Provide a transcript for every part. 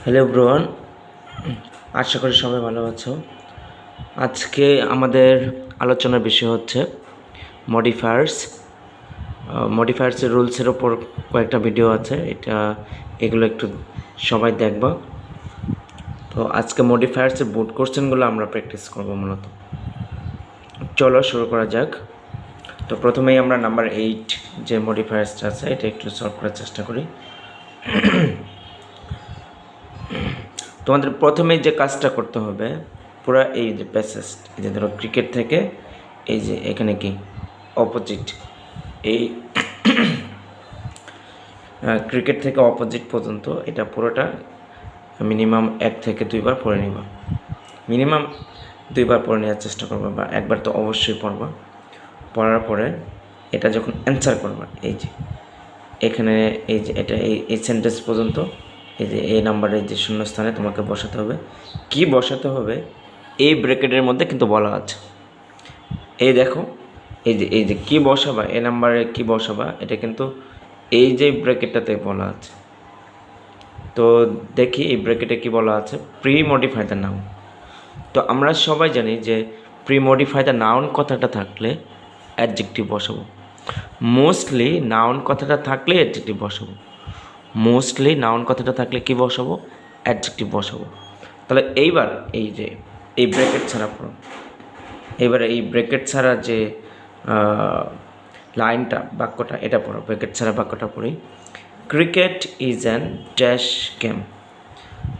Hello everyone, আশা করি সবাই ভালো আছো। আজকে আমাদের আলোচনার বিষয় হচ্ছে মডিফায়ার্স। মডিফায়ার্সের রুলসের ওপর কয়েকটা ভিডিও আছে, এগুলো একটু সবাই দেখবা। তো আজকে মডিফায়ার্সের বোর্ড কোশ্চেনগুলো আমরা প্র্যাকটিস করব মূলত। চলো শুরু করা যাক। তো প্রথমেই আমরা নাম্বার 8 যে মডিফায়ার্সটা আছে এটা একটু সলভ করার চেষ্টা করি। তোমাদের প্রথমে যে কাজটা করতে হবে, পুরো এই যে প্যাসেজ, এই যে ধরো ক্রিকেট থেকে এই যে এখানে কি অপোজিট, এই ক্রিকেট থেকে অপোজিট পর্যন্ত এটা পুরোটা মিনিমাম 1 থেকে 2 বার পড়ে নিবা। মিনিমাম 2 বার পড়ে নেওয়ার চেষ্টা করবা, বা একবার তো অবশ্যই পড়বা। পড়ার পরে এটা যখন অ্যান্সার করবা, এই যে এখানে এই যে এটা এই সেন্টেন্স পর্যন্ত এই যে এই নাম্বারের যে শূন্যস্থানে তোমাকে বসাতে হবে। কি বসাতে হবে এই ব্র্যাকেটের মধ্যে কিন্তু বলা আছে। এই দেখো, এই যে কি বসাবা, এই নাম্বারে কি বসাবা, এটা কিন্তু এই যে ব্র্যাকেটটাতে বলা আছে। তো দেখি এই ব্র্যাকেটে কি বলা আছে, প্রি মডিফাই দ্য নাউন। তো আমরা সবাই জানি যে প্রি মডিফাই দ্য নাউন কথাটা থাকলে অ্যাডজেক্টিভ বসাবো। মোস্টলি নাউন কথাটা থাকলে অ্যাডজেক্টিভ বসাবো। মোস্টলি নাউন কথাটা থাকলে কি বসাবো, অ্যাডজেক্টিভ বসাবো। তাহলে এইবার এই যে এই ব্র্যাকেট ছাড়া পড়ো, এইবারে এই ব্র্যাকেট ছাড়া যে লাইনটা, বাক্যটা এটা পড়ো। ব্র্যাকেট ছাড়া বাক্যটা পড়ি, cricket is an dash game.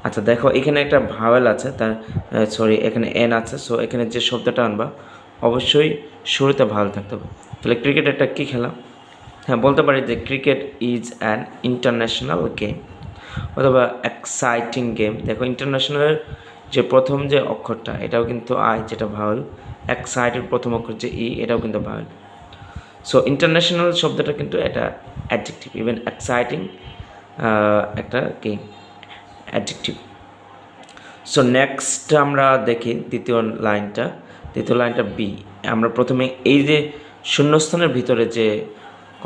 আচ্ছা দেখো, এখানে একটা ভাওয়েল আছে, তার সরি এখানে এন আছে। সো এখানে যে শব্দটা আনবা অবশ্যই শুরুতে ভাওয়েল থাকতে হবে। তাহলে ক্রিকেট একটা কী খেলা? হ্যাঁ, বলতে পারি যে cricket is an international game অথবা এক্সাইটিং গেম। দেখো ইন্টারন্যাশনালের যে প্রথম যে অক্ষরটা এটাও কিন্তু আই, যেটা ভাওয়েল। এক্সাইটেড প্রথম অক্ষর যে ই, এটাও কিন্তু ভাওয়েল। সো ইন্টারন্যাশনাল শব্দটা কিন্তু এটা অ্যাডজেক্টিভ। ইভেন এক্সাইটিং একটা কি অ্যাডজেক্টিভ। সো নেক্সট আমরা দেখি দ্বিতীয় লাইনটা বি। আমরা প্রথমে এই যে শূন্যস্থানের ভিতরে যে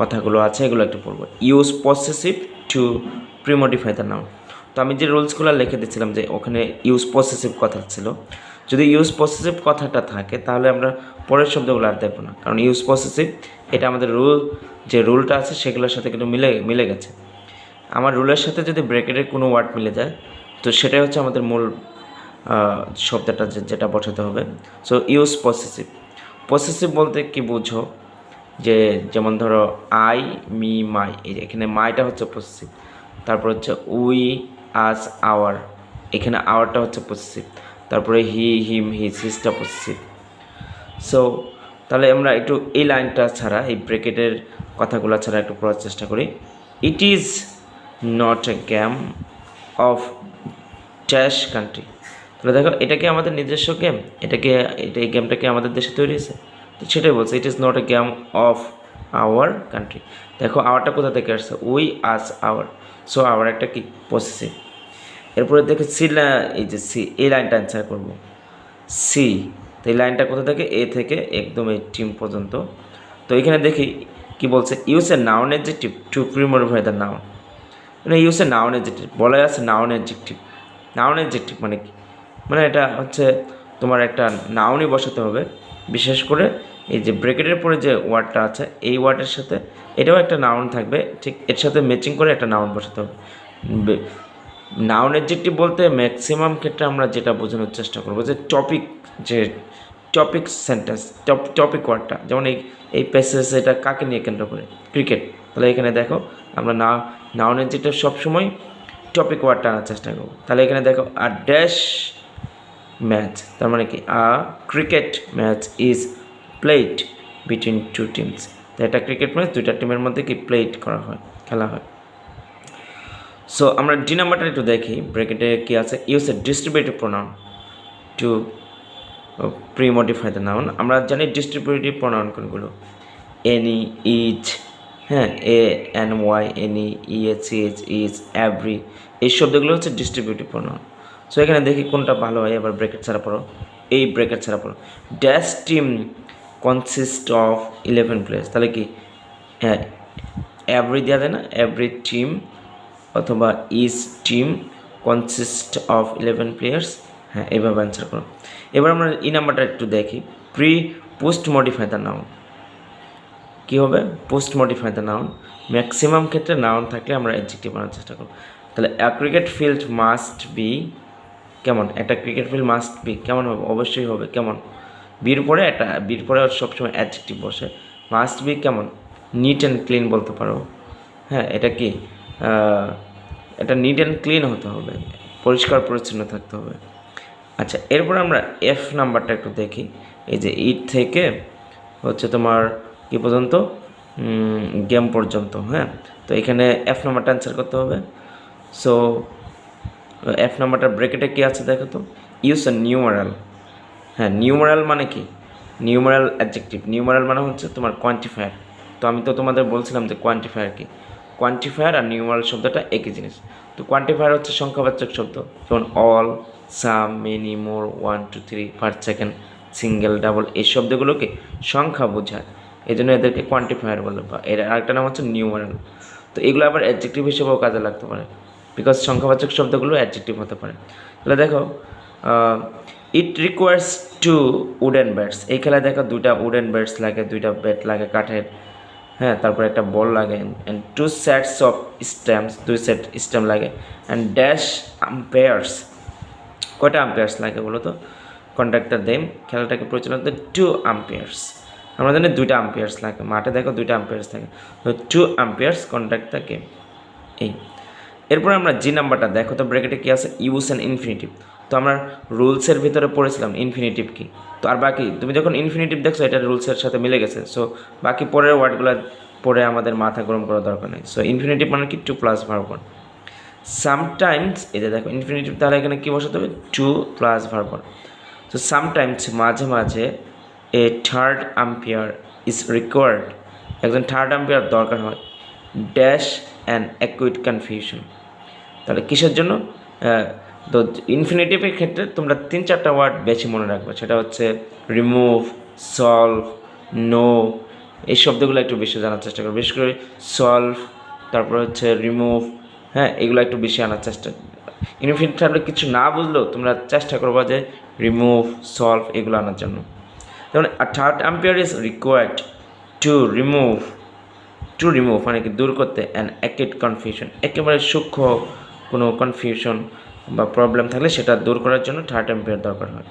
কথাগুলো আছে এগুলো একটু পড়বো। Use possessive to premodify the noun. তো আমি যে রুলসগুলো লিখে দিচ্ছিলাম যে ওখানে ইউজ পসেসিভ কথা ছিল। যদি ইউজ পসেসিভ কথাটা থাকে তাহলে আমরা পরের শব্দগুলো আর দেখবো না, কারণ ইউজ পসেসিভ এটা আমাদের যে রুলটা আছে সেগুলোর সাথে কিন্তু মিলে গেছে। আমার রুলের সাথে যদি ব্র্যাকেটের কোনো ওয়ার্ড মিলে যায় তো সেটাই হচ্ছে আমাদের মূল শব্দটা যেটা বসাতে হবে। সো ইউজ পসেসিভ বলতে কি বুঝো, যে যেমন ধরো আই, মি, মাই, এই যে এখানে মাইটা হচ্ছে পসেসিভ। তারপর হচ্ছে উই, আস, আওয়ার, এখানে আওয়ারটা হচ্ছে পসেসিভ। তারপরে হি, হিম, হিজ, হিজটা পসেসিভ। সো তাহলে আমরা একটু এই লাইনটা ছাড়া, এই ব্র্যাকেটের কথাগুলো ছাড়া একটু পড়ার চেষ্টা করি। ইট is not a game of dash country. তাহলে দেখো, এটা কি আমাদের নিজস্ব গেম? এই গেমটা কি আমাদের দেশে তৈরি হয়েছে? তো সেটাই বলছে, it is not a game of our country. দেখো আওয়ারটা কোথা থেকে আসছে, we, us, our. So our একটা কি পসেসিভ। এরপরে দেখো এই যে সি, এই লাইনটা অ্যান্সার করবো সি। তো এই লাইনটা কোথা থেকে, এ থেকে একদম এই টিম পর্যন্ত। তো এখানে দেখি কি বলছে, use a noun adjective to premodify the noun. মানে ইউজ এ নাউন অ্যাডজেক্টিভ বলা আছে, নাউন অ্যাডজেক্টিভ মানে কি, মানে এটা হচ্ছে তোমার একটা নাউনই বসাতে হবে। বিশেষ করে এই যে ব্র্যাকেটের পরে যে ওয়ার্ডটা আছে এই ওয়ার্ডের সাথে এটাও একটা নাউন থাকবে, ঠিক এর সাথে ম্যাচিং করে একটা নাউন বসাতে হবে। নাউন অ্যাডজেক্টিভ বলতে ম্যাক্সিমাম ক্ষেত্রে আমরা যেটা বোঝানোর চেষ্টা করবো যে টপিক সেন্টেন্স, টপিক ওয়ার্ডটা, যেমন এই প্যাসেজ এটা কাকে নিয়ে কেন্দ্র করে, ক্রিকেট। তাহলে এখানে দেখো আমরা নাউন অ্যাডজেক্টিভ সবসময় টপিক ওয়ার্ডটা আনার চেষ্টা করবো। তাহলে এখানে দেখো আর ড্যাশ ম্যাচ, তার মানে কি a cricket match is played between two teams. তো এটা ক্রিকেট ম্যাচ দুইটা টিমের মধ্যে কি প্লেড করা হয়, খেলা হয়। সো আমরা ডি নাম্বারটা একটু দেখি, ব্র্যাকেটে কি আছে, use a distributive pronoun to premodify the noun. আমরা জানি ডিস্ট্রিবিউটিভ প্রোনাউন কোনগুলো, এনি, ইচ, হ্যাঁ, এ এন ওয়াই, এনি, ইএচ, ইচ, ইজ, এভরি, এই শব্দগুলো হচ্ছে ডিস্ট্রিবিউটিভ প্রোনাউন। সো এখানে দেখি কোনটা ভালো হয়। এবার ব্র্যাকেট ছাড়া পড়ো, এই ব্র্যাকেট ছাড়া পড়ো, dash team consist of 11 players. তাহলে কি হ্যাঁ, এভরি দেওয়া যায় না, এভরি টিম অথবা is team consist of 11 players. হ্যাঁ, এইভাবে অ্যান্সার করো। এবার আমরা এই নাম্বারটা একটু দেখি। পোস্ট মডিফাই দ্য নাউন কী হবে? Post modify the noun. Maximum ক্ষেত্রে নাউন থাকলে আমরা অ্যাডজেক্টিভ বানানোর চেষ্টা করব। তাহলে আ ক্রিকেট ফিল্ড মাস্ট বি কেমন? একটা ক্রিকেট ফিল্ড মাস্ট বি কেমন হবে? অবশ্যই হবে কেমন? বির পরে সবসময় অ্যাডজেক্টিভ বসে। মাস্ট বি কেমন? নিট অ্যান্ড ক্লিন বলতে পারো। হ্যাঁ, এটা কি এটা নিট অ্যান্ড ক্লিন হতে হবে, পরিষ্কার পরিচ্ছন্ন থাকতে হবে। আচ্ছা, এরপর আমরা এফ নাম্বারটা একটু দেখি। এই যে ইট থেকে হচ্ছে তোমার কি পর্যন্ত, গেম পর্যন্ত। হ্যাঁ, তো এখানে এফ নাম্বারটা অ্যান্সার করতে হবে। সো এফ নাম্বারটা ব্র্যাকেটে কী আছে দেখো তো, ইউজ আ নিউমারাল। হ্যাঁ, নিউমারাল মানে কি? Numeral adjective. নিউমারাল মানে হচ্ছে তোমার কোয়ান্টিফায়ার। তো আমি তো তোমাদের বলছিলাম যে কোয়ান্টিফায়ার কি। কোয়ান্টিফায়ার আর নিউমারাল শব্দটা একই জিনিস। তো কোয়ান্টিফায়ার হচ্ছে সংখ্যাবাচক শব্দ, যেমন অল, সাম, মেনি, মোর, 1 2 3, পার সেকেন্ড, সিঙ্গেল, ডাবল, এই শব্দগুলোকে সংখ্যা বোঝায়, এই জন্য এদেরকে কোয়ান্টিফায়ার বলে। বা এর আরেকটা নাম হচ্ছে নিউমারাল। তো এগুলো আবার অ্যাডজেক্টিভ হিসেবেও কাজে লাগতে পারে, বিকজ সংখ্যাবাচক শব্দগুলো অ্যাডজেক্টিভ হতে পারে। তাহলে দেখো, ইট রিকোয়ার্স 2 উডেন ব্যাটস। এই খেলায় দেখো 2টা উডেন ব্যাটস লাগে, 2টা ব্যাট লাগে কাঠের। হ্যাঁ, তারপরে একটা বল লাগে, and 2 sets of stamps, 2 set stamp লাগে, অ্যান্ড ড্যাশ আম্পায়ার্স। কয়টা আম্পায়ার্স লাগে বলো তো? কন্ডাক্টর দেম, খেলাটাকে পরিচালনা করতে 2 আম্পায়ার্স। আমরা জানি 2টা আম্পায়ার্স লাগে, মাঠে দেখো 2টা আম্পায়ার্স থাকে, তো 2 আম্পায়ার্স কন্ডাক্ট দ্য গেম। এই এরপর আমরা জি নাম্বারটা দেখো তো, ব্র্যাকেটে কী আছে? Use and infinitive. তো আমরা রুলসের ভিতরে পড়েছিলাম ইনফিনিটিভ কি। তো আর বাকি তুমি যখন ইনফিনিটিভ দেখছো এটা রুলসের সাথে মিলে গেছে। সো বাকি পরের ওয়ার্ডগুলো পড়ে আমাদের মাথা গরম করার দরকার নেই। সো ইনফিনিটিভ মানে কি? 2 প্লাস ভার্ব 1। সামটাইমস, এটা দেখো ইনফিনিটিভ, তাহলে এখানে কী বসাতে হবে? 2 প্লাস ভার্ব 1। তো সামটাইমস মাঝে মাঝে এ থার্ড আম্পায়ার ইজ রিকোয়ার্ড, একজন থার্ড আম্পায়ার দরকার হয়, ড্যাশ অ্যান্ড অ্যাকুইট কনফিউশন। তাহলে কিসের জন্য? তো ইনফিনিটিভের ক্ষেত্রে তোমরা 3-4টা ওয়ার্ড বেশি মনে রাখবে, সেটা হচ্ছে রিমুভ, সলভ, নো, এই শব্দগুলো একটু বেশি জানার চেষ্টা করবে, বিশেষ করে সলভ, তারপর হচ্ছে রিমুভ। হ্যাঁ, এগুলো একটু বেশি আনার চেষ্টা। ইনফিনিটিভ থাকলে কিছু না বুঝলেও তোমরা চেষ্টা করবা যে রিমুভ, সলভ এগুলো আনার জন্য। যেমন third umpire is required to remove মানে কি? দূর করতে, অ্যান্ড অ্যাকিউট কনফিউশন, একেবারে সূক্ষ্ম কোনো কনফিউশন বা প্রবলেম থাকলে সেটা দূর করার জন্য থার্ড আম্পায়ার দরকার হয়।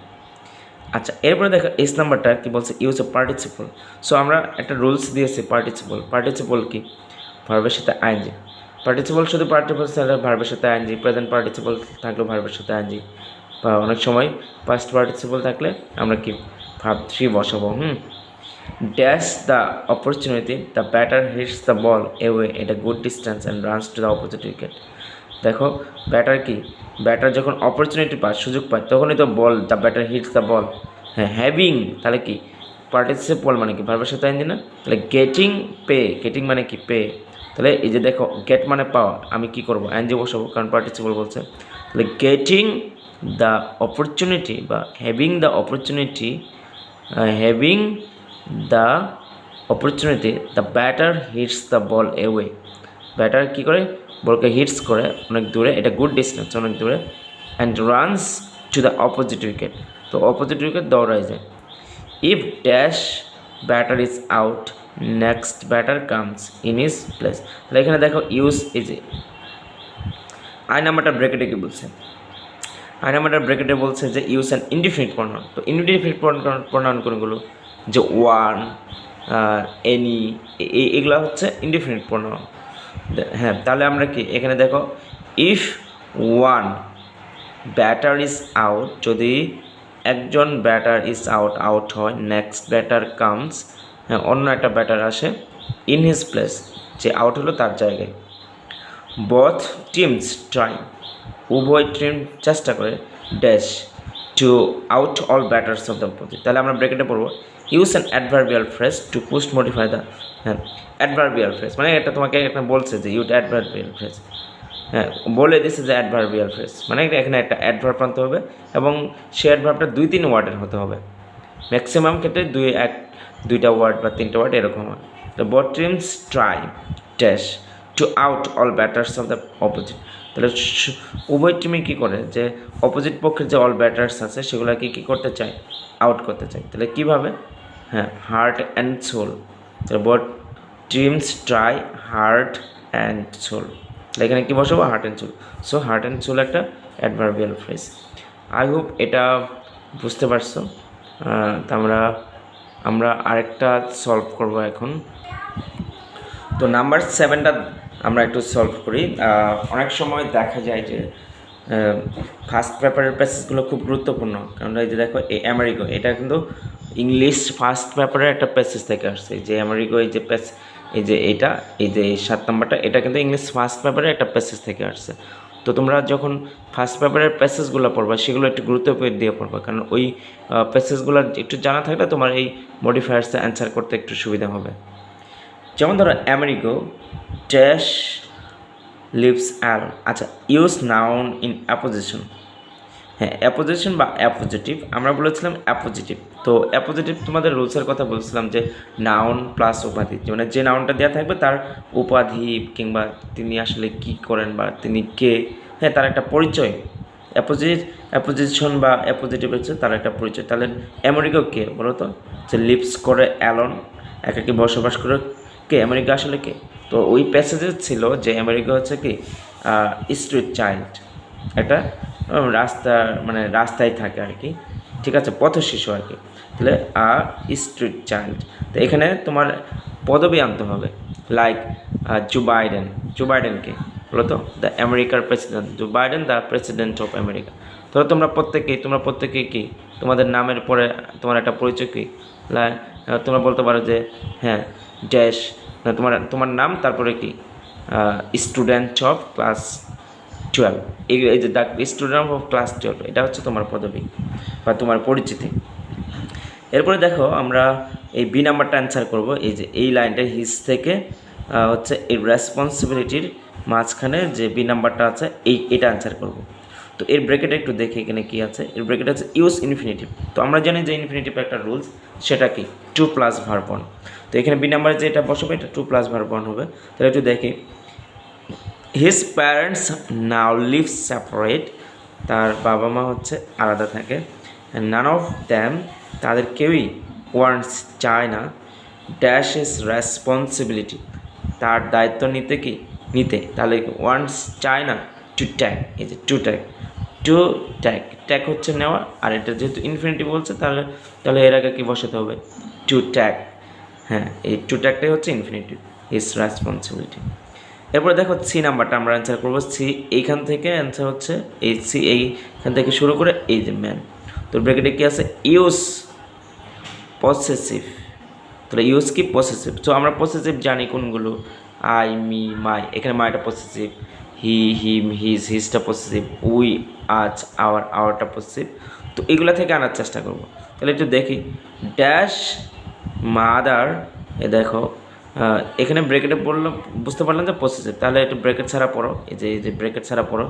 আচ্ছা, এরপরে দেখো এস নাম্বারটা কী বলছে? ইউজ এ পার্টিসিপল। সো আমরা একটা রুলস দিয়েছি পার্টিসিপল কি? ভার্বের সাথে আইএনজি। পার্টিসিপল শুধু পার্টিসিপল থাকলে ভার্বের সাথে আইএনজি, প্রেজেন্ট পার্টিসিপল থাকলেও ভার্বের সাথে আইএনজি, বা অনেক সময় পাস্ট পার্টিসিপল থাকলে আমরা কি ভার্ব 3 বসাবো। Dash the opportunity, the batter hits the ball away at a good distance and runs to the opposite wicket. দেখো ব্যাটার কি? ব্যাটার যখন অপরচুনিটি পায়, সুযোগ পায়, তখনই তো বল, the batter hits the ball. হ্যাঁ, হ্যাভিং, তাহলে কি? পার্টিসিপল মানে কি? ভার্বের সাথে আইনজি না? তাহলে গেটিং মানে কি? পে। তাহলে এই যে দেখো, গেট মানে পাওয়া, আমি কি করবো? আইনজি বসাবো, কারণ পার্টিসিপল বলছে। তাহলে গেটিং দ্য অপরচুনিটি বা having the opportunity, the batter hits the ball away. Batter কী করে? বলকে হিটস করে অনেক দূরে, এটা গুড ডিস্টেন্স, অনেক দূরে, and runs to the opposite wicket, তো অপোজিট উইকেট দৌড়ায় যায়। If dash batter is out, next batter comes in his place. তাহলে এখানে দেখো ইউজ ইজ আই নাম্বারটা ব্র্যাকেটে কি বলছে? আই নাম্বারটা ব্র্যাকেটে বলছে যে ইউজ অ্যান ইনডিফিনিট প্রনাউন। তো ইনডিফিনিট প্রনাউন কোনগুলো? যে ওয়ান, এনি, এগুলো হচ্ছে ইনডিফিনিট প্রনাউন। হ্যাঁ, তাহলে আমরা কি এখানে দেখো, if one batter is out, যদি একজন ব্যাটার ইজ আউট হয়, নেক্সট ব্যাটার কামস, হ্যাঁ অন্য একটা ব্যাটার আসে, ইন হিজ প্লেস, যে আউট হলো তার জায়গায়। বোথ টিমস ট্রাই, উভয় টিম চেষ্টা করে, dash to out all batters of the opposite. তাহলে আমরা ব্র্যাকেটে পড়বো, use an adverbial phrase to post modify the. হ্যাঁ, অ্যাডভার্বিয়াল ফ্রেজ মানে এটা তোমাকে একটা বলছে যে ইউজ অ্যাডভার্বিয়াল ফ্রেজ। হ্যাঁ, বলে দিচ্ছে যে অ্যাডভার্বিয়াল ফ্রেজ মানে এখানে একটা অ্যাডভার্ব আনতে হবে, এবং সেই অ্যাডভার্বটা 2-3 ওয়ার্ডের হতে হবে। ম্যাক্সিমাম ক্ষেত্রে 2টা ওয়ার্ড বা 3টা ওয়ার্ড এরকম হয়। তো both teams try dash to out all batters of the opposite. তাহলে উভয় টিমই কী করে যে অপোজিট পক্ষের যে অল ব্যাটার্স আছে সেগুলোকে কী করতে চায়, আউট করতে চায়। তাহলে কীভাবে, হ্যাঁ, হার্ট অ্যান্ড সোল। তাহলে both teams try heart and soul. তাহলে এখানে কী বসাবো, heart and soul. So heart and soul একটা অ্যাডভার্বিয়াল ফ্রেজ। আই হোপ এটা বুঝতে পারছো। তা আমরা আরেকটা সলভ করব এখন। তো নাম্বার 7টা আমরা একটু সলভ করি। অনেক সময় দেখা যায় যে ফার্স্ট পেপারের প্যাসেজগুলো খুব গুরুত্বপূর্ণ, কারণ এই যে দেখো এই আমেরিগো, এটা কিন্তু ইংলিশ ফার্স্ট পেপারের একটা প্যাসেজ থেকে আসছে। যে আমেরিগো, এই যে এই যে এটা, এই যে 7 নম্বরটা, এটা কিন্তু ইংলিশ ফার্স্ট পেপারের একটা প্যাসেজ থেকে আসছে। তো তোমরা যখন ফার্স্ট পেপারের প্যাসেজগুলো পড়বা সেগুলো একটু গুরুত্ব দিয়ে পড়বা, কারণ ওই প্যাসেজগুলো একটু জানা থাকলে তোমার এই মডিফায়ার্সে অ্যান্সার করতে একটু সুবিধা হবে। যেমন ধরো আমেরিগো ড্যাশ লিভস অ্যাল। আচ্ছা, ইউজ নাউন ইন অ্যাপোজিশন। হ্যাঁ, অ্যাপোজিশন বা অ্যাপোজিটিভ, আমরা বলেছিলাম অ্যাপোজিটিভ। তো অ্যাপোজিটিভ তোমাদের রুলসের কথা বলছিলাম যে নাউন প্লাস উপাধি, মানে যে নাউনটা দেওয়া থাকবে তার উপাধি কিংবা তিনি আসলে কি করেন বা তিনি কে, হ্যাঁ, তার একটা পরিচয়। অ্যাপোজিশন বা অ্যাপোজিটিভ হচ্ছে তার একটা পরিচয়। তাহলে আমেরিকা কে বলো তো, যে লিভস করে অ্যালন, একাকে বসবাস করে, কে আমেরিকা আসলে কে? তো ওই প্যাসেজে ছিল যে আমেরিকা হচ্ছে কি স্ট্রিট চাইল্ড, একটা মানে রাস্তায় থাকে আর কি, ঠিক আছে, পথ শিশু আর কি। তাহলে স্ট্রিট চাইল্ড। তো এখানে তোমার পদবী আনতে হবে, লাইক জো বাইডেনকে বলো তো, দ্য আমেরিকার president, Joe Biden the president of America. ধরো তোমরা প্রত্যেকেই কি তোমাদের নামের পরে তোমার একটা পরিচয় কি, তোমরা বলতে পারো যে হ্যাঁ ড্যাশ, তোমার নাম তারপরে কি স্টুডেন্ট অফ ক্লাস 12, এই যে দ্য স্টুডেন্ট অফ ক্লাস 12, এটা হচ্ছে তোমার পদবী বা তোমার পরিচিতি। এরপরে দেখো আমরা এই বি নাম্বারটা অ্যান্সার করব। এই যে এই লাইনটা হিজ থেকে হচ্ছে এই রেসপন্সিবিলিটির মাঝখানে যে বি নাম্বারটা আছে এটা অ্যান্সার করব। তো এর ব্র্যাকেটে একটু দেখি এখানে কি আছে। এর ব্র্যাকেট আছে ইউজ ইনফিনিটিভ। তো আমরা জানি যে ইনফিনিটিভ একটা রুলস, সেটা কি 2 + ভার্ব 1। তো এখানে বি নাম্বারে যে এটা বসাবে এটা 2 + ভার্ব 1 হবে। তাহলে একটু দেখি, হিজ প্যারেন্টস নাও লিভ সেপারেট, তার বাবা মা হচ্ছে আলাদা থাকে। নান অফ দ্যাম, তাদের কেউই ওয়ান্টস চায় না, ড্যাশ ইজ রেসপন্সিবিলিটি, তার দায়িত্ব নিতে, তাহলে ওয়ান্টস চায় না, টু ট্যাগ, এই যে টু ট্যাগ হচ্ছে নেওয়া, আর এটা যেহেতু ইনফিনিটিভ বলছে তাহলে এর আগে কি বসাতে হবে, টু ট্যাগ। হ্যাঁ, এই টু ট্যাগটাই হচ্ছে ইনফিনিটিভ, ইজ রেসপন্সিবিলিটি। এরপরে দেখো সি নাম্বারটা আমরা অ্যান্সার করবো। সি, এইখান থেকে অ্যান্সার হচ্ছে এই সি, এইখান থেকে শুরু করে এই যে ম্যান। তো ব্র্যাকেটে কি আছে, ইউজ পসেসিভ। তাহলে ইউজ কি পসেসিভ। তো আমরা পসেসিভ জানি কোনগুলো, আই, মি, মাই, এখানে মাইটা পসেসিভ, হি, হিম, হিজটা পসেসিভ, উই, আজ, আওয়ারটা পসেসিভ। তো এগুলো থেকে আনার চেষ্টা করব। তাহলে একটু দেখি, ড্যাশ মাদার, এ দেখো এখানে ব্র্যাকেটে বুঝতে পারলাম যে পসেসিভ, তাহলে একটু ব্র্যাকেট ছাড়া পড়ো, এই যে ব্র্যাকেট ছাড়া পড়ো,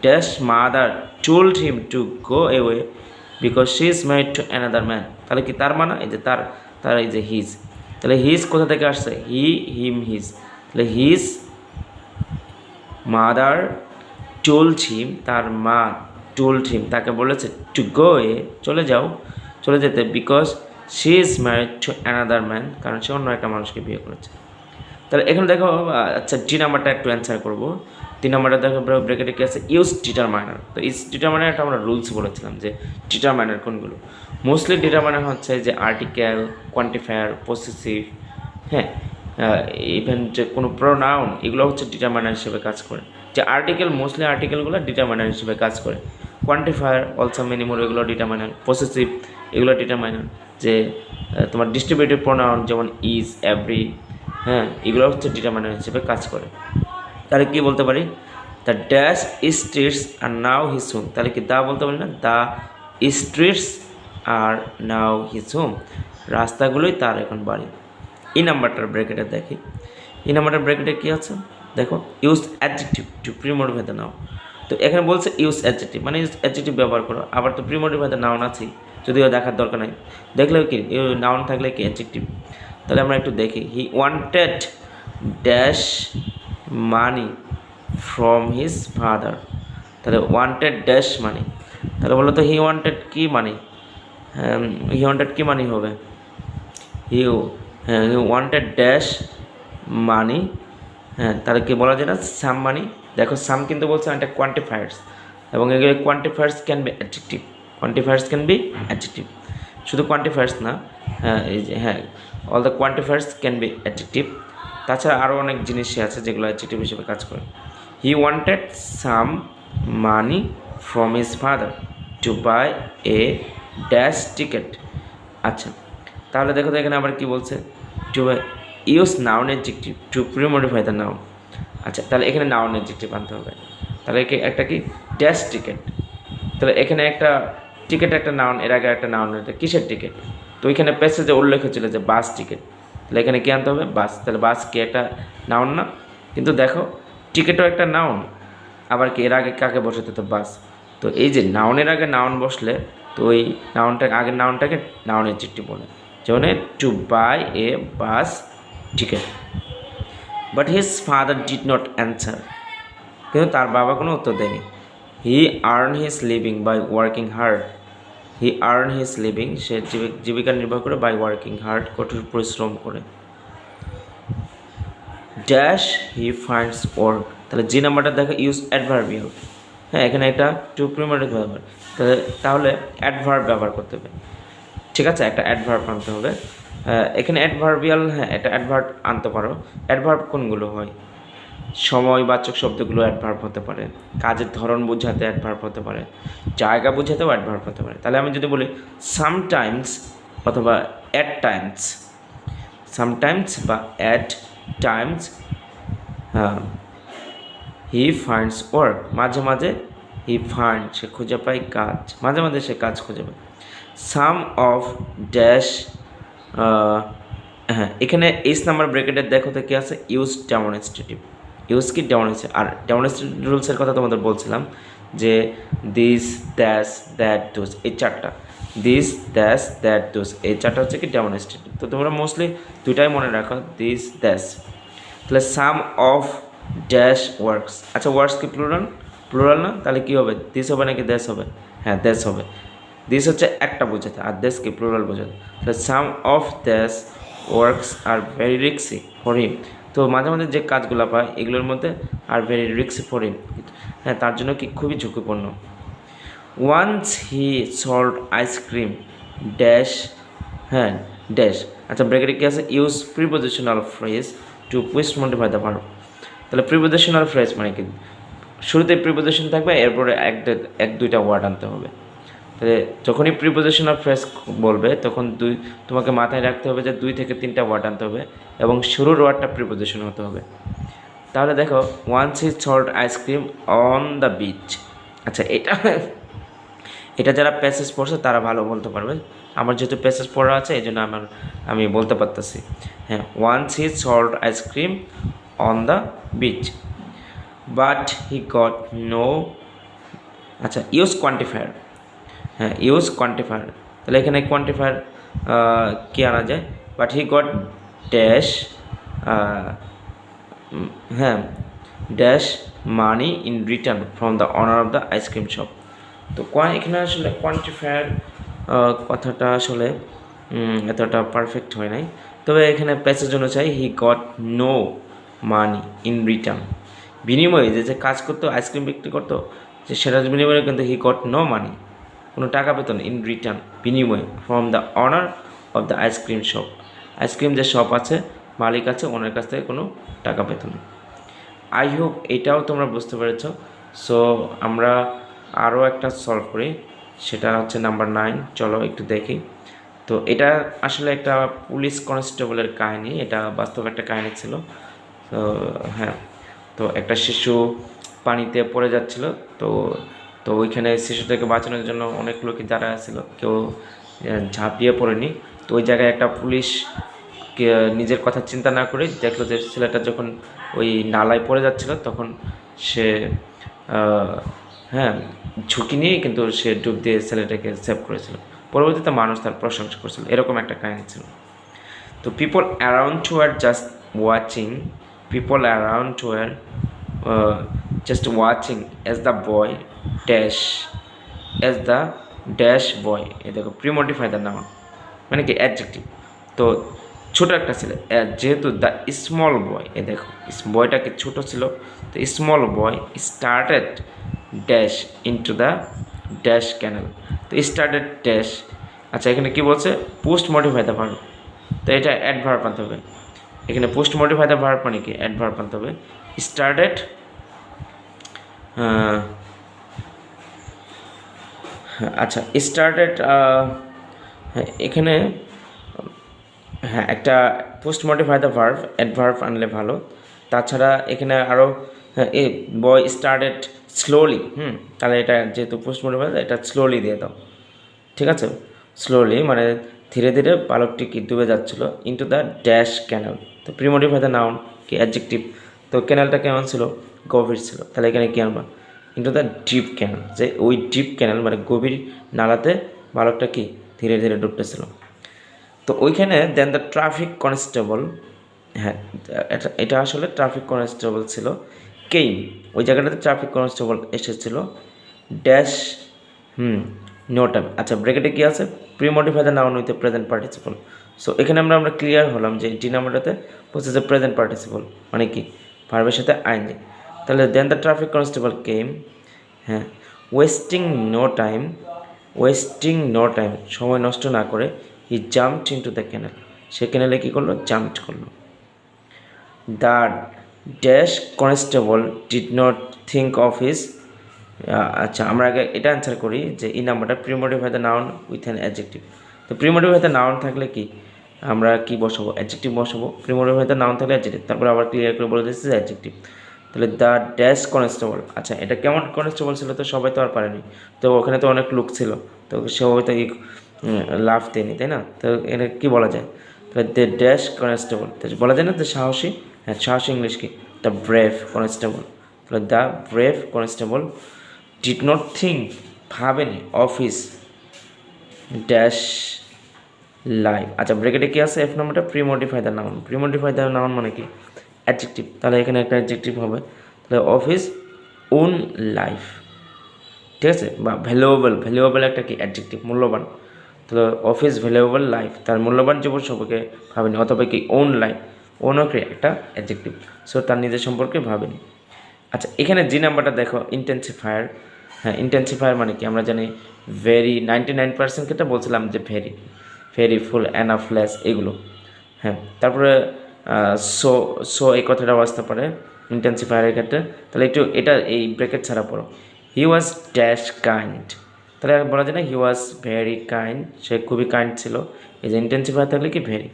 dash mother told him to go away because she is married to another man. তাহলে কি তার মানে এই যে তার এই যে হিজ, তাহলে হিজ কোথা থেকে আসছে, হি, হিম, হিজ। তাহলে হিজ মাদার টোল্ড হিম, তার মা টোল্ড হিম, তাকে বলেছে টু গো এ, চলে যেতে, because she is married to another man, কারণ সে অন্য একটা মানুষকে বিয়ে করেছে। তাহলে এখানে দেখো, আচ্ছা ডি নাম্বারটা একটু অ্যান্সার করবো। 3 নাম্বারটা দেখো ব্র্যাকেটে কি আছে, ইউজ ডিটারমাইনার। তো ইউজ ডিটারমাইনারটা আমরা রুলস বলেছিলাম যে ডিটারমাইনার কোনগুলো, মোস্টলি ডিটারমাইনার হচ্ছে যে আর্টিকেল, কোয়ান্টিফায়ার, পসেসিভ, হ্যাঁ, ইভেন যে কোনো প্রোনাউন, এগুলো হচ্ছে ডিটারমাইনার হিসেবে কাজ করে। যে আর্টিকেল, মোস্টলি আর্টিকেলগুলো ডিটারমাইনার হিসেবে কাজ করে। কোয়ান্টিফায়ার, অলসো মেনি মোর, এগুলো ডিটারমাইনার। পসেসিভ, এগুলো ডিটারমাইনার। যে তোমার ডিস্ট্রিবিউটিভ প্রোনাউন যেমন ইজ, এভরি, হ্যাঁ, এগুলো হচ্ছে ডিটারমাইনার হিসেবে কাজ করে। তাহলে কী বলতে পারি, the dash streets are now his home. তাহলে কি দা বলতে পারি না, the streets are now his home, রাস্তাগুলোই তার এখন বাড়ি। এই নাম্বারটার ব্র্যাকেটে দেখি, এই নাম্বারটার ব্র্যাকেটে কী আছে দেখো, use adjective to premodify the noun. তো এখানে বলছে ইউজ অ্যাডজেক্টিভ, মানে ইউজ অ্যাডজেক্টিভ ব্যবহার করো। আবার তো প্রিমোটিভ দ্য নাউন আছেই, যদিও দেখার দরকার নেই, দেখলেও কি নাউন থাকলে কি অ্যাডজেক্টিভ। তাহলে আমরা একটু দেখি, he wanted dash money from his father. তাহলে ওয়ান্টেড ড্যাশ মানি, তাহলে বলো তো হি ওয়ান্টেড কি মানি, হি ওয়ান্টেড কি মানি হবে, হি হ্যাঁ হি ওয়ান্টেড ড্যাশ মানি। হ্যাঁ তাহলে কি বলা যায় না, সাম মানি। দেখো সাম কিন্তু বলছে এটা কোয়ান্টিফায়ার্স, এবং এগুলো quantifiers can be adjective, quantifiers can be adjective, শুধু কোয়ান্টিফায়ার্স না, হ্যাঁ এই যে হ্যাঁ all the quantifiers can be adjective. তাছাড়া আরও অনেক জিনিসই আছে যেগুলো অ্যাডজেক্টিভ হিসেবে কাজ করে। He wanted some money from his father to buy a dash ticket. আচ্ছা তাহলে দেখো তো এখানে আবার কি বলছে, to use noun adjective to premodify the noun. আচ্ছা তাহলে এখানে নাউন অ্যাডজেক্টিভ আনতে হবে, তাহলে একটা কি ড্যাশ টিকেট, তাহলে এখানে একটা টিকিট একটা নাউন, এর আগে একটা নাউন, এটা কিসের টিকিট, তো ওইখানে প্যাসেজে উল্লেখ হচ্ছিল যে বাস টিকিট, তাহলে এখানে কী আনতে হবে বাস, তাহলে বাস কি একটা নাউন না, কিন্তু দেখো টিকিটও একটা নাউন, আবার কি এর আগে কাকে বসাতে তো বাস, তো এই যে নাউনের আগে নাউন বসলে তো ওই নাউনটাকে আগের নাউনটাকে নাউন অ্যাডজেক্টিভ বলে, যেমন to buy a bus ticket. But his father did not answer, কিন্তু তার বাবা কোনো উত্তর দেয়নি। He earn his living by working hard, he earn his living, সে জীবিকা নির্বাহ করে বাই ওয়ার্কিং হার্ড, কঠোর পরিশ্রম করে। ড্যাশ হি ফাইন্ডস ওয়ার্ক, তাহলে যে নাম্বারটা দেখো ইউজ অ্যাডভার্বিয়াল, হ্যাঁ এখানে এটা টু প্রিমারি ব্যবহার, তাহলে অ্যাডভার্ব ব্যবহার করতে হবে, ঠিক আছে একটা অ্যাডভার্ব আনতে হবে। এখানে অ্যাডভার্বিয়াল, হ্যাঁ এটা অ্যাডভার্ব আনতে পারো। অ্যাডভার্ব কোনগুলো হয়, সময়বাচক শব্দগুলো অ্যাডভার্ব হতে পারে, কাজের ধরন বোঝাতে অ্যাডভার্ব হতে পারে, জায়গা বোঝাতেও অ্যাডভার্ব হতে পারে। তাহলে আমি যদি বলি সামটাইমস অথবা অ্যাট টাইমস, সামটাইমস বা at Times he finds work, মাঝে মাঝে হি ফাইন্ড, সে খুঁজে পায় কাজ, মাঝে মাঝে সে কাজ খুঁজে পায়। সাম অফ ড্যাশ, হ্যাঁ এখানে এইচ নাম্বার ব্র্যাকেটের দেখো তো কি আছে, ইউজ ডেমনস্ট্রেটিভ, ইউজ কি ডেমনস্ট্রেটিভ, আর ডেমনস্ট্রেটিভ রুলসের কথা তোমাদের বলছিলাম যে দিস দ্যাশ দ্যাট দোজ, এই চারটা দিস দ্যাশ দ্যাট দোজ, এই চারটা হচ্ছে কি ডেমনস্ট্রেটিভ। তো তোমরা মোস্টলি দুইটাই মনে রাখো, দিস দ্যাশ। তাহলে সাম অফ ড্যাশ ওয়ার্কস, আচ্ছা ওয়ার্কস কি প্লুরাল, প্লুরাল না, তাহলে কী হবে দিস হবে নাকি দ্যাশ হবে, হ্যাঁ দ্যাশ হবে, দিস হচ্ছে একটা বোঝাতে আর দ্যাশ কি প্লুরাল বোঝাতে। তাহলে some of dash works are very রিক্সি ফর হিম, তো মাঝে মাঝে যে কাজগুলো পায় এগুলোর মধ্যে আর ভেরি রিক্সি ফর হিম, হ্যাঁ তার জন্য কি খুবই ঝুঁকিপূর্ণ। Once he sold ice cream dash, হ্যাঁ ড্যাশ, আচ্ছা ব্র্যাকেটে কী আছে, use prepositional phrase to post modify the verb, তাহলে প্রিপোজিশনাল ফ্রেজ মানে কি শুরুতে প্রিপোজিশন থাকবে, এরপরে এক দুইটা ওয়ার্ড আনতে হবে। তাহলে যখনই প্রিপোজিশনাল ফ্রেজ বলবে তখন তোমাকে মাথায় রাখতে হবে যে 2 থেকে 3টা ওয়ার্ড আনতে হবে এবং শুরুর ওয়ার্ডটা প্রিপোজিশন হতে হবে। তাহলে দেখো once he sold ice cream on the beach, আচ্ছা এটা যারা প্যাসেজ পড়ছে তারা ভালো বলতে পারবে, আমার যেহেতু প্যাসেজ পড়া আছে এই জন্য আমি বলতে পারতেছি। হ্যাঁ once he sold ice cream on the beach, but he got no, আচ্ছা ইউজ কোয়ান্টিফায়ার, হ্যাঁ ইউজ কোয়ান্টিফায়ার, তাহলে এখানে কোয়ান্টিফায়ার কী আনা যায়, বাট হি গট ড্যাশ, হ্যাঁ dash money in return from the owner of the ice cream shop. তো এখানে আসলে কোয়ান্টিফায়ার কথাটা আসলে এতটা পারফেক্ট হয় নাই, তবে এখানে প্যাসেজ অনুযায়ী he got no money in return, বিনিময়ে যে কাজ করতো আইসক্রিম বিক্রি করতো যে সেটার বিনিময়ে কিন্তু হি গট নো মানি, কোনো টাকা পেত না, ইন রিটার্ন বিনিময়ে, from the owner of the ice cream shop, ice cream যে শপ আছে মালিক আছে ওনার কাছ থেকে কোনো টাকা পেত না। আই হোপ এটাও তোমরা বুঝতে পেরেছ। সো আমরা আরও একটা সলভ করি, সেটা হচ্ছে নাম্বার 9, চলো একটু দেখি। তো এটা আসলে একটা পুলিশ কনস্টেবলের কাহিনী, এটা বাস্তব একটা কাহিনী ছিল। তো হ্যাঁ, তো একটা শিশু পানিতে পড়ে যাচ্ছিল, তো ওইখানে শিশুটাকে বাঁচানোর জন্য অনেক লোকই যারা ছিল, কেউ ঝাঁপিয়ে পড়েনি। তো ওই জায়গায় একটা পুলিশ নিজের কথা চিন্তা না করে দেখলো যে ছেলেটা যখন ওই নালায় পড়ে যাচ্ছিল তখন সে হ্যাঁ ঝুঁকি নিয়ে কিন্তু সে ডুব দিয়ে ছেলেটাকে সেভ করেছিল, পরবর্তীতে মানুষ তার প্রশংসা করেছিল, এরকম একটা কাহিনী ছিল। তো people around to are just watching, people around to are just watching as the boy dash as the dash boy, এ দেখো প্রিমোডিফাই দ্য নাউন মানে কি অ্যাডজেক্টিভ। তো ছোট একটা ছেলে, যেহেতু দ্য স্মল বয়, এ দেখো বয়টাকে ছোট ছিল, তো small boy started dash into the dash canal, তো স্টার্টেড ড্যাশ। আচ্ছা এখানে কি বলছে, পোস্ট মডিফাই দ্য ভার্ব, তো এটা অ্যাডভার্ব আনতে হবে। এখানে পোস্ট মডিফাই দ্য ভার্ব মানে কি অ্যাডভার্ব আনতে হবে। স্টার্টেড আচ্ছা স্টার্টেড, এখানে হ্যাঁ একটা post modify the verb adverb আনলে ভালো। তাছাড়া এখানে আরও এ বয় স্টার্টেড স্লোলি, তাহলে এটা যেহেতু পোস্ট মডিফাই এটা স্লোলি দিয়ে দাও, ঠিক আছে। স্লোলি মানে ধীরে ধীরে বালকটি কি ডুবে যাচ্ছিল ইনটু দ্য ড্যাশ ক্যানেল, তো প্রিমোডিফাই দ্য নাউন কি অ্যাডজেক্টিভ, তো ক্যানেলটা কেমন ছিল, গভীর ছিল, তাহলে এখানে কি আনবা ইনটু দ্য ডিপ ক্যানেল, যে ওই ডিপ ক্যানেল মানে গভীর নালাতে বালকটা কি ধীরে ধীরে ডুবতেছিল। তো ওইখানে দেন দ্য ট্রাফিক কনস্টেবল, হ্যাঁ এটা আসলে ট্রাফিক কনস্টেবল ছিল, কেইম, ওই জায়গাটাতে ট্রাফিক কনস্টেবল এসেছিল ড্যাশ নো টাইম। আচ্ছা ব্রেকেটে কী আছে, premodify the noun with a present participle. So এখানে আমরা ক্লিয়ার হলাম যে ডি নাম্বারটাতে বলছে যে প্রেজেন্ট পার্টিসিপল মানে কি ভার্বের সাথে আইনজি। তাহলে then the traffic constable came, হ্যাঁ wasting no time, wasting no time সময় নষ্ট না করে he jumped into the canal, সে ক্যানেলে কী করলো, জাম্পড করলো। The dash constable did not think of his, আচ্ছা আমরা আগে এটা অ্যান্সার করি যে এই নাম্বারটা premodify the noun with an adjective. তো প্রিমোডিফাই দ্য নাউন থাকলে কি আমরা কি বসাবো, অ্যাডজেক্টিভ বসাবো। প্রিমোডিফাই দ্য নাউন থাকলে অ্যাডজেক্টিভ, তারপর আবার ক্লিয়ার করে বলে দিচ্ছি যে অ্যাডজেক্টিভ। তাহলে দ্য ড্যাশ কনস্টেবল, আচ্ছা এটা কেমন কনস্টেবল ছিল, তো সবাই তো আর পারেনি, তো ওখানে তো অনেক লোক ছিল, তো সে হয়তো লাভ দেয়নি, তাই না। তো এটা কী বলা যায়, তাহলে দ্য ড্যাশ কনস্টেবল বলা যায় না, দ্য সাহসী, হ্যাঁ সাহসী ইংলিশ কি, দ্য ব্রেভ কনস্টেবল, তাহলে the brave constable did not think ভাবেনি অফিস ড্যাশ লাইফ। আচ্ছা ব্রেকেটে কী আছে, এফ নাম্বারটা premodify the noun, premodify the noun মানে কি অ্যাডজেক্টিভ, তাহলে এখানে একটা অ্যাডজেক্টিভ হবে, তাহলে অফিস ওন লাইফ, ঠিক আছে, বা ভ্যালুয়েবল, ভ্যালুয়েবল একটা কি অ্যাডজেক্টিভ মূল্যবান, তাহলে অফিস ভ্যালুয়েবল লাইফ তার মূল্যবান জীবন সম্পর্কে ভাবেনি, অথবা কি ওন লাইফ, ওনও কি একটা অ্যাডজেক্টিভ, সো তার নিজের সম্পর্কে ভাবেনি। আচ্ছা এখানে জি নাম্বারটা দেখো ইন্টেন্সিফায়ার, হ্যাঁ ইন্টেন্সিফায়ার মানে কি আমরা জানি ভেরি, 99% ক্ষেত্রে বলছিলাম যে ভেরি, ভেরি, ফুল, এনাফ, লেস এগুলো, হ্যাঁ তারপরে সো, সো এই কথাটাও আসতে পারে ইন্টেন্সিফায়ারের ক্ষেত্রে। তাহলে একটু এটা এই ব্রেকেট ছাড়া পড়ো, হি ওয়াজ ড্যাশ কাইন্ড, তাহলে বলা যায় না হি ওয়াজ ভেরি কাইন্ড, সে খুবই কাইন্ড ছিল, এই যে ইন্টেন্সিফায়ার থাকলে কি very.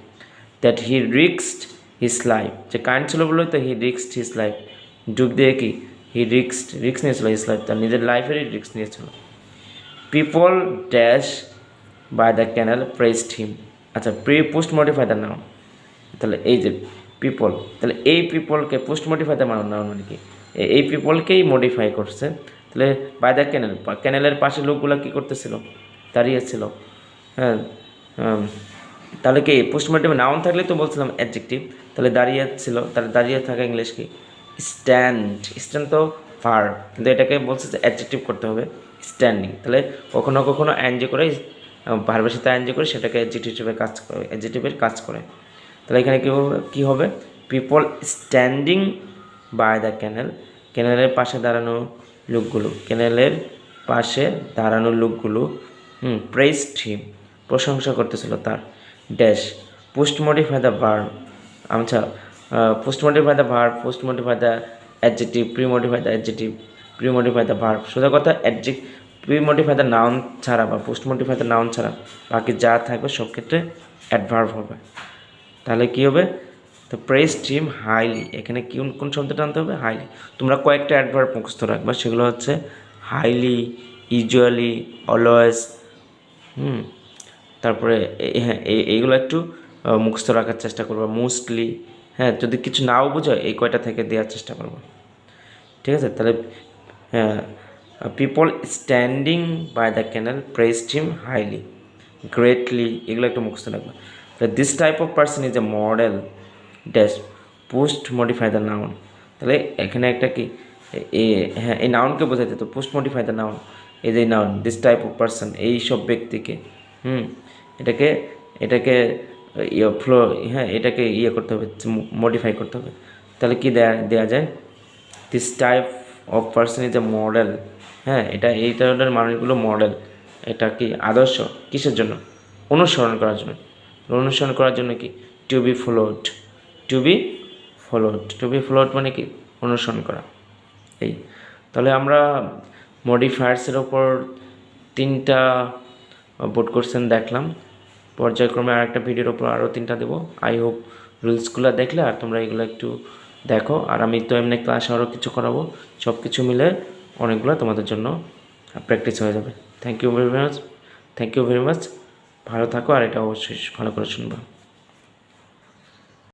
That he রিস্কড his life, যে কাইন্ড ছিল বলে তো হি রিস্কড হিজ লাইফ, ডুব দিয়ে কি হি রিস্ক নিয়েছিল হিজ লাইফ, তার নিজের লাইফেরই রিস্ক নিয়েছিল। People dash by the canal praised him, আচ্ছা পোস্ট মডিফাই দ্য নাউন, তাহলে এই যে পিপল, তাহলে এই পিপলকে পোস্ট মডিফাই দ্য নাউন মানে কি এই পিপলকেই মডিফাই করছে, তাহলে বাই দ্য ক্যানেল, ক্যানেলের পাশে লোকগুলো কী করতেছিল, দাঁড়িয়েছিল, হ্যাঁ তাহলে কি পোস্ট মডিফাই নাউন থাকলে তো বলছিলাম অ্যাডজেক্টিভ, তাহলে দাঁড়িয়ে ছিল, তাহলে দাঁড়িয়ে থাকা ইংলিশ কি স্ট্যান্ড, স্ট্যান্ড তো ভার্ব, কিন্তু এটাকে বলছে যে অ্যাডজেক্টিভ করতে হবে স্ট্যান্ডিং, তাহলে কখনো কখনো আইএনজি করে ভার্বের সাথে আইএনজি করে সেটাকে অ্যাডজেক্টিভের কাজ করে, অ্যাডজেক্টিভের কাজ করে। তাহলে এখানে কী হবে people standing by the canal, ক্যানেলের পাশে দাঁড়ানো লোকগুলো, ক্যানেলের পাশে দাঁড়ানো লোকগুলো প্রেইজড হিম প্রশংসা করতেছিল তার dash post modify the verb, আচ্ছা post modify the verb, post modify the adjective, pre modify the adjective, pre modify the verb, সোজা কথা প্রি মডিফাই দ্য নাউন ছাড়া বা পোস্ট মডিফাই দ্য নাউন ছাড়া বাকি যা থাকবে সব ক্ষেত্রে অ্যাডভার্ব হবে। তাহলে কী হবে, তো প্রেইজড হিম হাইলি, এখানে কোন শব্দটা আনতে হবে, হাইলি। তোমরা কয়েকটা অ্যাডভার্ব মুখস্থ রাখবা, সেগুলো হচ্ছে হাইলি, ইউজুয়ালি, অলওয়েজ, তারপরে হ্যাঁ এইগুলো একটু মুখস্থ রাখার চেষ্টা করবো, মোস্টলি, হ্যাঁ যদি কিছু নাও বোঝো এই কয়টা থেকে দেওয়ার চেষ্টা করবো, ঠিক আছে। তাহলে হ্যাঁ people standing by the canal praised him highly, greatly, এগুলো একটু মুখস্থ রাখবো। তাহলে this type of person is a model dash post modify the noun, তাহলে এখানে একটা কি হ্যাঁ এই নাউনকে বোঝাইতে, তো পোস্ট মডিফাই দ্য নাউন, এই যে noun this type of person, এই সব ব্যক্তিকে, হুম, এটাকে এটাকে ফ্লো, হ্যাঁ এটাকে করতে হবে, মডিফাই করতে হবে। তাহলে কি দেয়া যায়, this type of person is a model. হ্যাঁ এই ধরনের মানুষগুলো মডেল। এটা কি আদর্শ, কিসের জন্য, অনুসরণ করার জন্য। অনুসরণ করার জন্য কি, to be followed, to be to be followed মানে কি, অনুসরণ করা। এই তাহলে আমরা মডিফায়ার্সের ওপর 3টা বোর্ড কোশ্চেন দেখলাম, পর্যায়ক্রমে আর একটা ভিডিওর ওপর আরও 3টা দেবো। আই হোপ রুলসগুলো দেখলে আর তোমরা এগুলো একটু দেখো, আর আমি তো এমনি ক্লাস আরও কিছু করাবো, সব কিছু মিলে অনেকগুলো তোমাদের জন্য প্র্যাকটিস হয়ে যাবে। থ্যাংক ইউ ভেরি মাচ, ভালো থাকো, আর এটা অবশ্যই ভালো করে শুনবা।